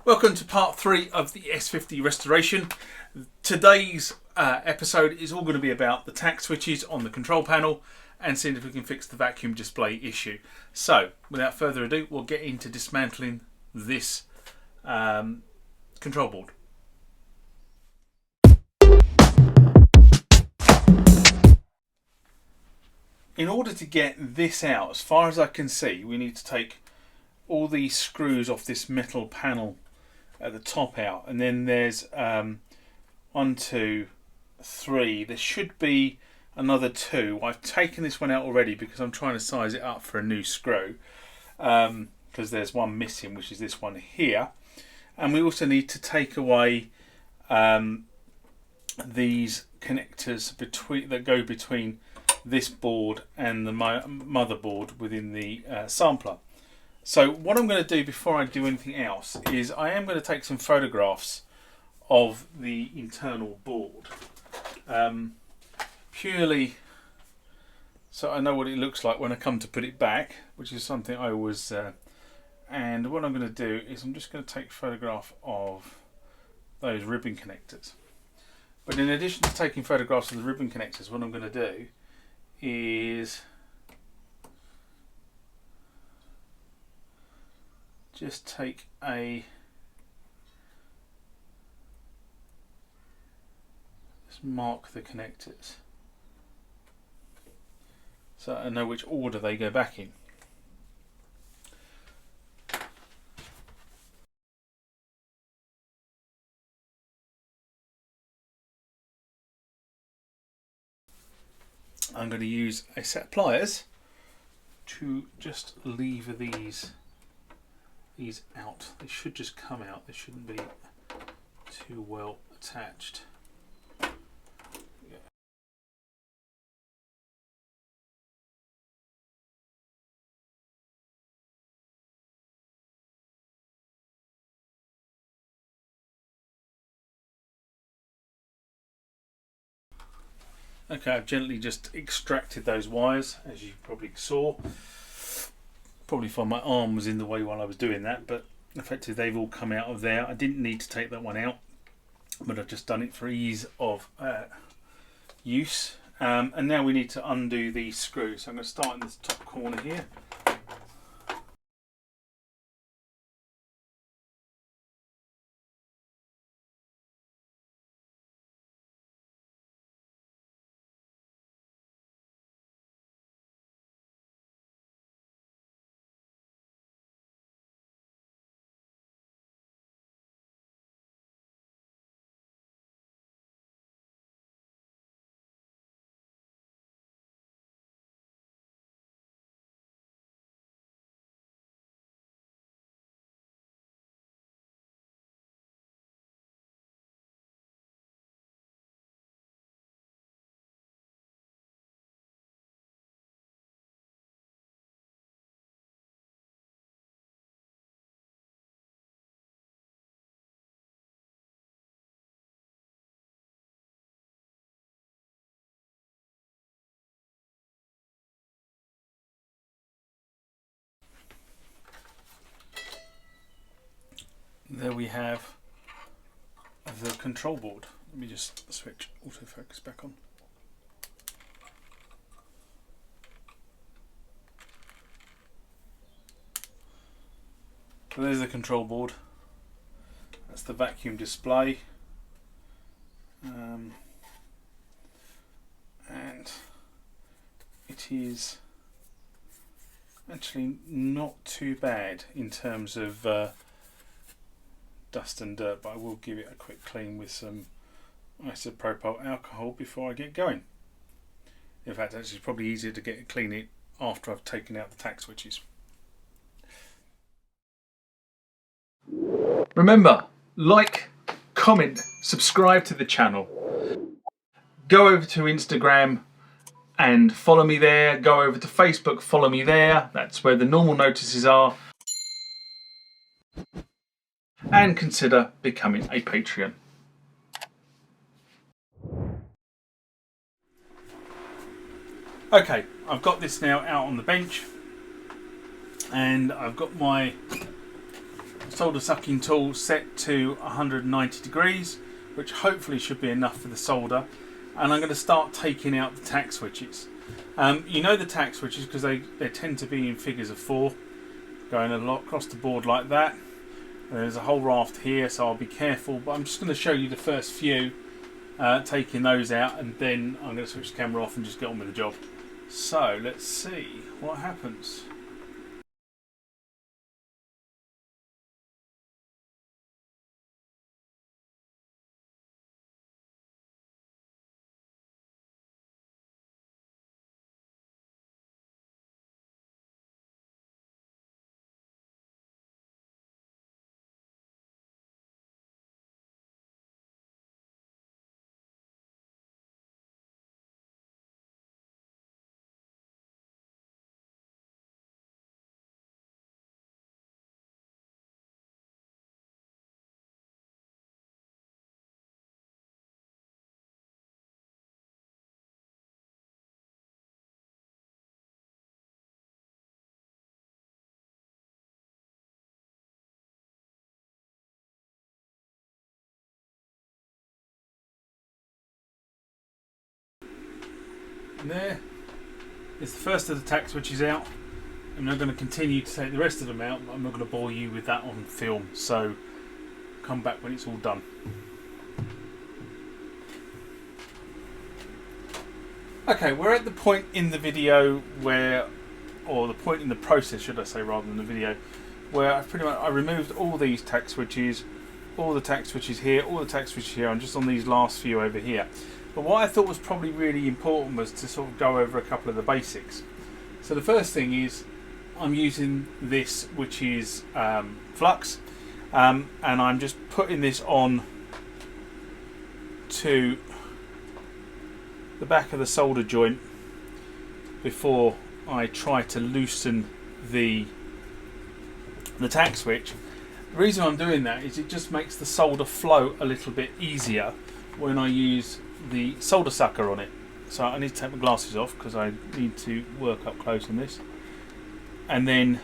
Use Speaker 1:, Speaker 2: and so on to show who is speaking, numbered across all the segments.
Speaker 1: Welcome to part 3 of the S-50 restoration. Today's episode is all going to be about the tack switches on the control panel and seeing if we can fix the vacuum display issue. So, without further ado, we'll get into dismantling this control board. In order to get this out, as far as I can see, we need to take all these screws off this metal panel at the top out, and then there's 1, 2, 3. There should be another 2. I've taken this one out already because I'm trying to size it up for a new screw, because there's one missing, which is this one here. And we also need to take away these connectors that go between this board and the motherboard within the sampler. So what I'm going to do before I do anything else is I am going to take some photographs of the internal board, purely so I know what it looks like when I come to put it back, which is something I always and what I'm going to do is I'm just going to take a photograph of those ribbon connectors. But in addition to taking photographs of the ribbon connectors, what I'm going to do is just take just mark the connectors so I know which order they go back in. I'm going to use a set of pliers to just lever these out. They should just come out. They shouldn't be too well attached. Okay, I've gently just extracted those wires, as you probably saw. Probably find my arm was in the way while I was doing that, but effectively they've all come out of there. I didn't need to take that one out, but I've just done it for ease of use. And now we need to undo these screws. So I'm going to start in this top corner here. There we have the control board. Let me just switch autofocus back on. So there's the control board. That's the vacuum display. And it is actually not too bad in terms of dust and dirt, but I will give it a quick clean with some isopropyl alcohol before I get going. In fact, actually it's probably easier to clean it after I've taken out the tack switches. Remember, like, comment, subscribe to the channel. Go over to Instagram and follow me there. Go over to Facebook, follow me there. That's where the normal notices are. And consider becoming a Patreon. Okay, I've got this now out on the bench, and I've got my solder sucking tool set to 190 degrees, which hopefully should be enough for the solder. And I'm going to start taking out the tack switches. You know the tack switches because they tend to be in figures of 4, going a lot across the board like that. And there's a whole raft here, so I'll be careful. But I'm just going to show you the first few, taking those out, and then I'm going to switch the camera off and just get on with the job. So let's see what happens. And there is the first of the tack switches out. I'm now going to continue to take the rest of them out, but I'm not going to bore you with that on film, so come back when it's all done. Okay, we're at the point in the video where, or the point in the process should I say rather than the video, where I removed all these tack switches, all the tack switches here, all the tack switches here. I'm just on these last few over here. But what I thought was probably really important was to sort of go over a couple of the basics. So the first thing is I'm using this, which is flux, and I'm just putting this on to the back of the solder joint before I try to loosen the tack switch. The reason I'm doing that is it just makes the solder flow a little bit easier when I use the solder sucker on it. So I need to take my glasses off because I need to work up close on this. And then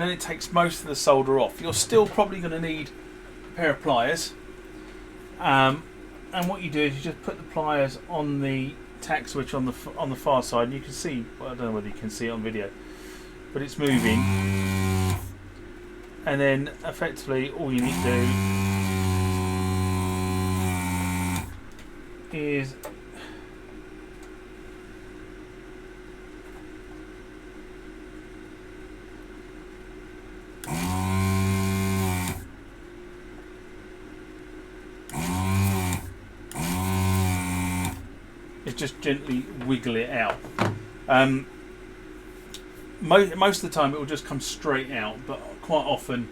Speaker 1: it takes most of the solder off. You're still probably going to need a pair of pliers, and what you do is you just put the pliers on the tack switch on the far side, and you can see, well, I don't know whether you can see it on video, but it's moving, and then effectively all you need to do is just gently wiggle it out. Most of the time it will just come straight out, but quite often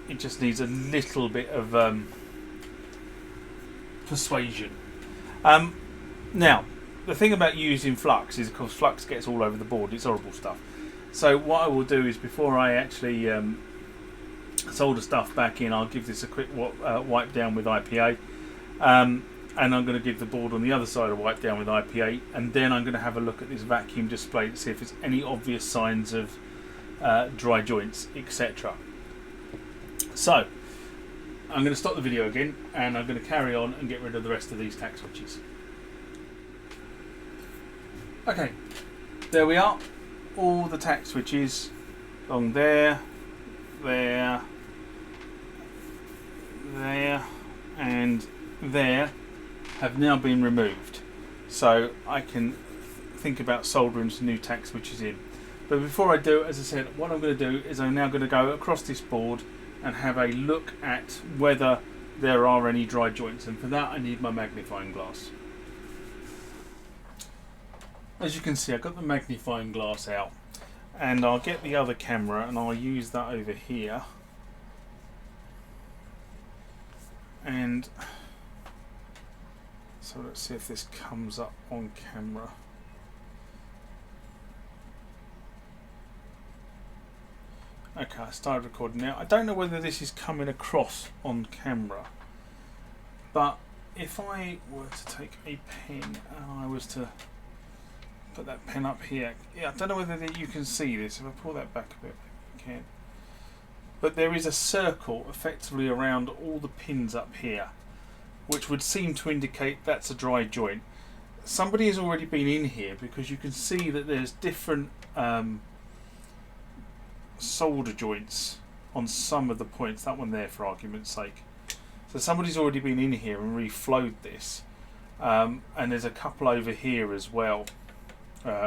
Speaker 1: it just needs a little bit of persuasion. Now, the thing about using flux is, of course, flux gets all over the board. It's horrible stuff. So what I will do is, before I actually solder stuff back in, I'll give this a quick wipe down with IPA. And I'm going to give the board on the other side a wipe down with IPA, and then I'm going to have a look at this vacuum display to see if there's any obvious signs of dry joints, etc. So I'm going to stop the video again, and I'm going to carry on and get rid of the rest of these tack switches. Okay, there we are. All the tack switches along there, there, and there have now been removed, so I can think about soldering some new tack switches in. But before I do, as I said, what I'm going to do is I'm now going to go across this board and have a look at whether there are any dry joints, and for that I need my magnifying glass. As you can see, I've got the magnifying glass out, and I'll get the other camera and I'll use that over here, and So let's see if this comes up on camera. Okay, I started recording now. I don't know whether this is coming across on camera, but if I were to take a pen and I was to put that pen up here, yeah, I don't know whether you can see this. If I pull that back a bit, you can. But there is a circle effectively around all the pins up here, which would seem to indicate that's a dry joint. Somebody has already been in here because you can see that there's different solder joints on some of the points. That one there, for argument's sake. So somebody's already been in here and reflowed this, and there's a couple over here as well,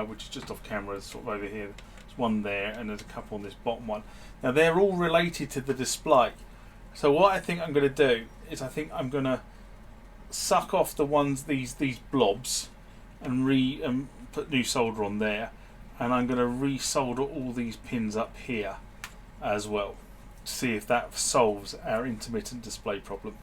Speaker 1: which is just off camera, sort of over here. There's one there, and there's a couple on this bottom one. Now they're all related to the display. So what I think I'm going to do is I think I'm going to suck off the ones, these blobs, and put new solder on there, and I'm going to resolder all these pins up here as well, to see if that solves our intermittent display problem.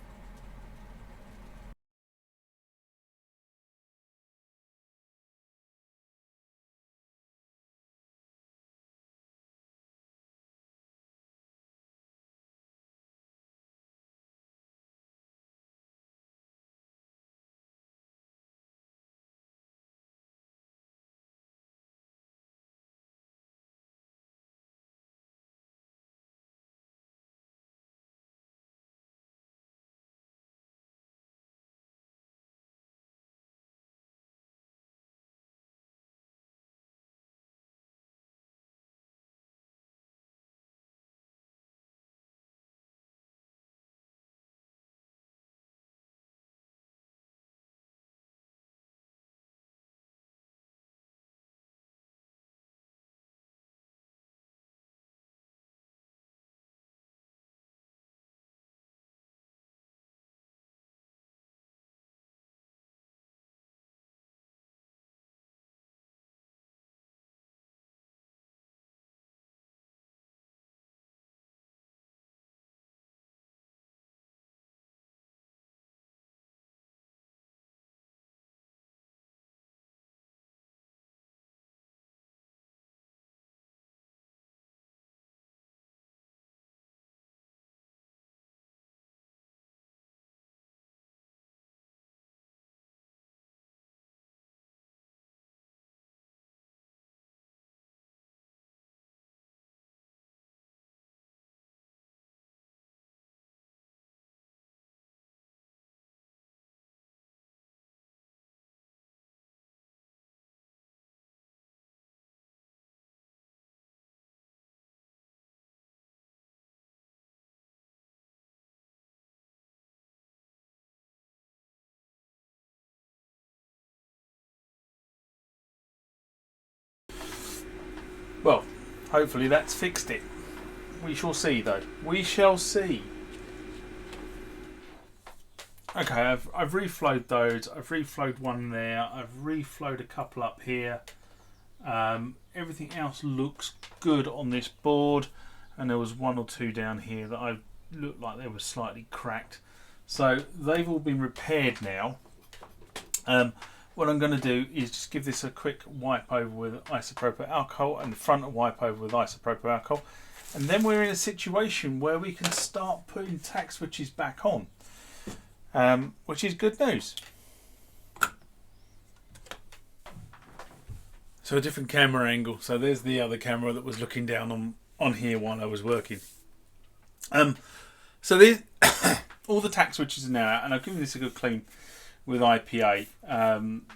Speaker 1: Well, hopefully that's fixed it. We shall see, though. We shall see. Okay, I've reflowed those. I've reflowed one there. I've reflowed a couple up here. Everything else looks good on this board, and there was one or two down here that I looked like they were slightly cracked. So they've all been repaired now. What I'm going to do is just give this a quick wipe over with isopropyl alcohol, and the front wipe over with isopropyl alcohol, and then we're in a situation where we can start putting tack switches back on, which is good news. So a different camera angle. So there's the other camera that was looking down on here while I was working. So these all the tack switches are now out, and I've given this a good clean with IPA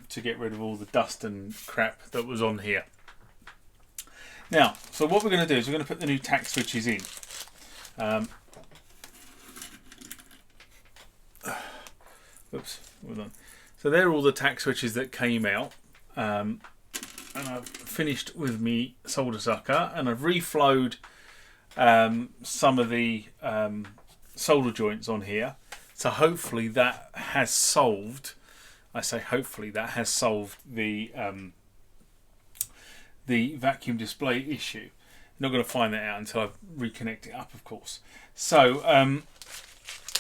Speaker 1: to get rid of all the dust and crap that was on here. Now, so what we're going to do is we're going to put the new tack switches in. Oops, hold on. So they're all the tack switches that came out, and I've finished with me solder sucker, and I've reflowed some of the solder joints on here. So hopefully that has solved. I say hopefully that has solved the vacuum display issue. I'm not going to find that out until I reconnect it up, of course. So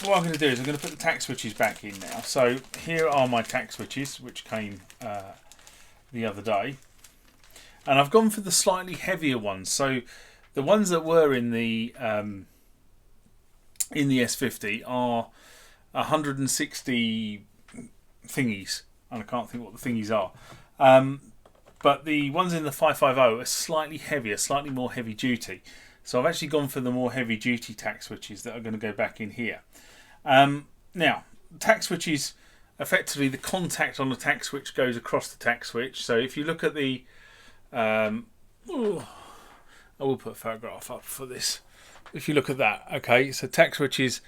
Speaker 1: what I'm going to do is I'm going to put the tack switches back in now. So here are my tack switches, which came the other day, and I've gone for the slightly heavier ones. So the ones that were in the S-50 are 160 thingies, and I can't think what the thingies are. But the ones in the 550 are slightly heavier, slightly more heavy duty. So I've actually gone for the more heavy duty tack switches that are going to go back in here. Now, tack switches, effectively the contact on the tack switch goes across the tack switch. So if you look at the... I will put a photograph up for this. If you look at that, okay, so tack switches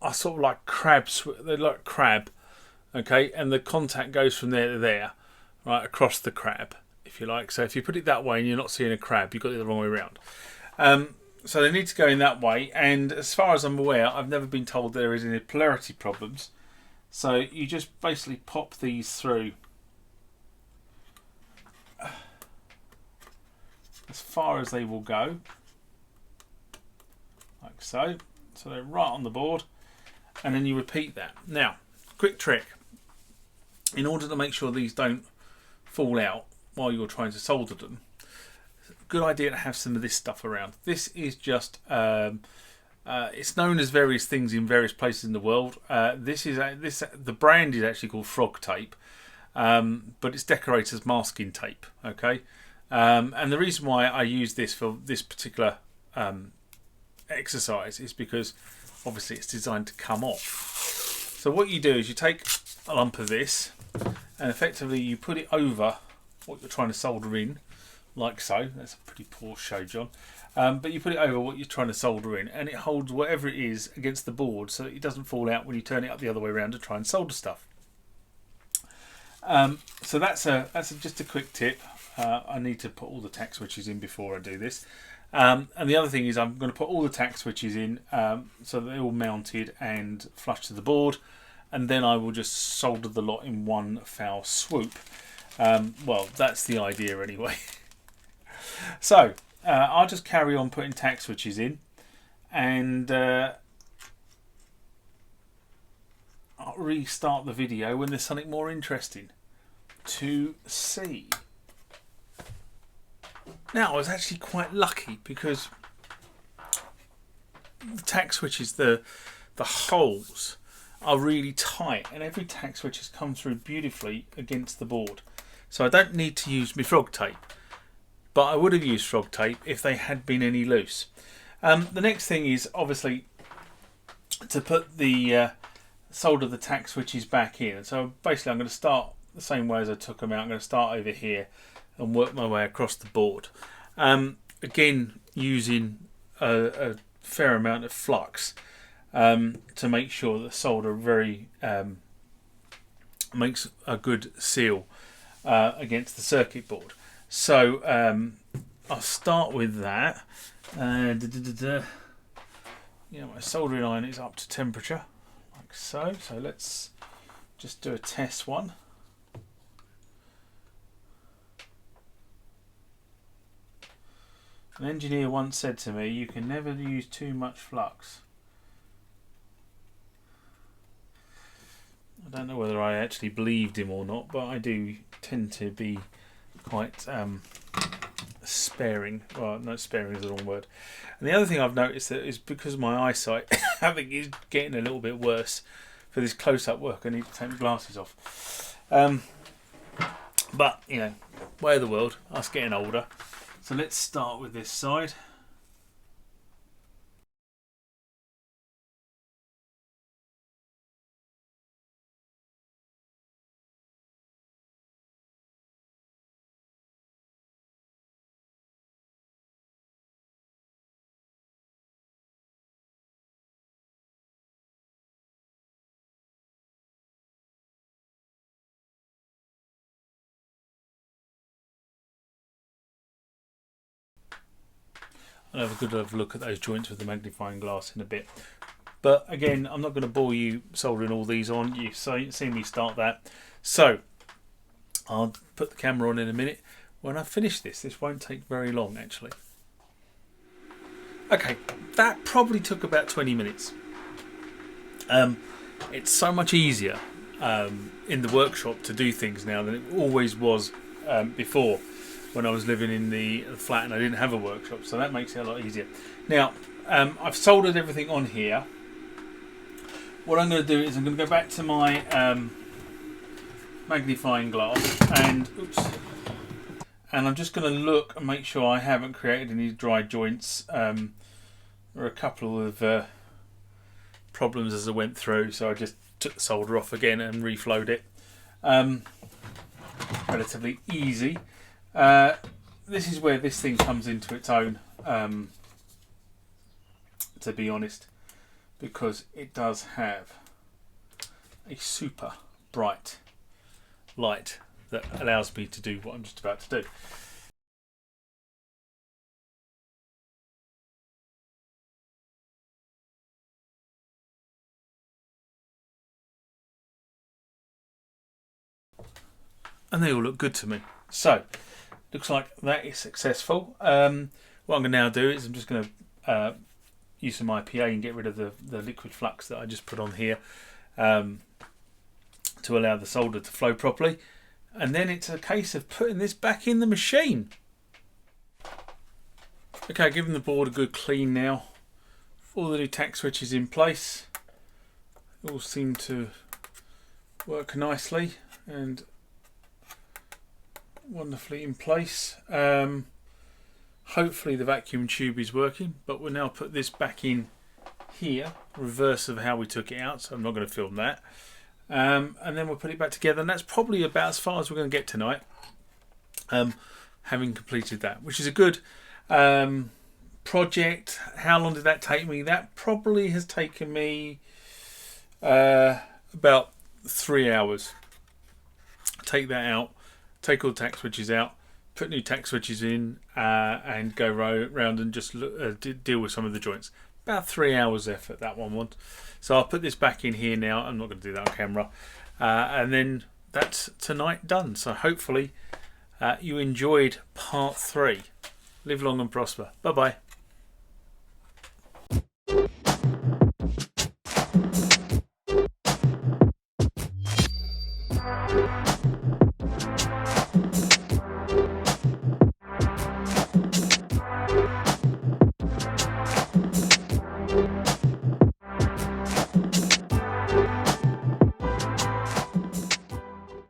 Speaker 1: are sort of like crabs. They're like crab, okay, and the contact goes from there to there, right, across the crab, if you like. So if you put it that way and you're not seeing a crab, you've got it the wrong way around. So they need to go in that way, and as far as I'm aware, I've never been told there is any polarity problems. So you just basically pop these through as far as they will go, like so. So they're right on the board, and then you repeat that. Now, quick trick. In order to make sure these don't fall out while you're trying to solder them, good idea to have some of this stuff around. This is just it's known as various things in various places in the world. The brand is actually called frog tape, but it's decorator's masking tape. Okay, and the reason why I use this for this particular exercise is because obviously it's designed to come off. So what you do is you take a lump of this and effectively you put it over what you're trying to solder in, like so. That's a pretty poor show, John. But you put it over what you're trying to solder in, and it holds whatever it is against the board so that it doesn't fall out when you turn it up the other way around to try and solder stuff. So that's just a quick tip. I need to put all the tack switches in before I do this. And the other thing is I'm going to put all the tack switches in so that they're all mounted and flush to the board, and then I will just solder the lot in one foul swoop. Well, that's the idea anyway. So I'll just carry on putting tack switches in, and I'll restart the video when there's something more interesting to see. Now, I was actually quite lucky because the tack switches, the holes are really tight, and every tack switch has come through beautifully against the board. So I don't need to use my frog tape, but I would have used frog tape if they had been any loose. The next thing is obviously to put the solder the tack switches back in. So basically I'm going to start the same way as I took them out. I'm going to start over here and work my way across the board. Again, using a fair amount of flux to make sure that the solder very makes a good seal against the circuit board. So I'll start with that. My soldering iron is up to temperature, like so. So let's just do a test one. An engineer once said to me, you can never use too much flux. I don't know whether I actually believed him or not, but I do tend to be quite sparing. Well, no, sparing is the wrong word. And the other thing I've noticed that is because of my eyesight, I think is getting a little bit worse for this close-up work. I need to take my glasses off. But, you know, way of the world, us getting older. So let's start with this side. I'll have a good look at those joints with the magnifying glass in a bit. But again, I'm not going to bore you soldering all these on. You've seen me start that. So I'll put the camera on in a minute. When I finish this won't take very long actually. Okay, that probably took about 20 minutes. It's so much easier in the workshop to do things now than it always was before when I was living in the flat and I didn't have a workshop, so that makes it a lot easier. Now, I've soldered everything on here. What I'm going to do is I'm going to go back to my magnifying glass and I'm just going to look and make sure I haven't created any dry joints. There are a couple of problems as I went through, so I just took the solder off again and reflowed it. Relatively easy. This is where this thing comes into its own, to be honest, because it does have a super bright light that allows me to do what I'm just about to do. And they all look good to me. So, looks like that is successful. What I'm going to now do is I'm just going to use some IPA and get rid of the liquid flux that I just put on here to allow the solder to flow properly. And then it's a case of putting this back in the machine. Okay, giving the board a good clean now. All the new tack switches in place. All seem to work nicely and wonderfully in place. Hopefully the vacuum tube is working, but we'll now put this back in here, reverse of how we took it out, so I'm not going to film that. And then we'll put it back together, and that's probably about as far as we're going to get tonight, having completed that, which is a good project. How long did that take me? That probably has taken me about 3 hours. Take that out, take all the tack switches out, put new tack switches in, and go round and just deal with some of the joints. About 3 hours effort that one was. So I'll put this back in here now. I'm not going to do that on camera. And then that's tonight done. So hopefully you enjoyed part 3. Live long and prosper. Bye bye.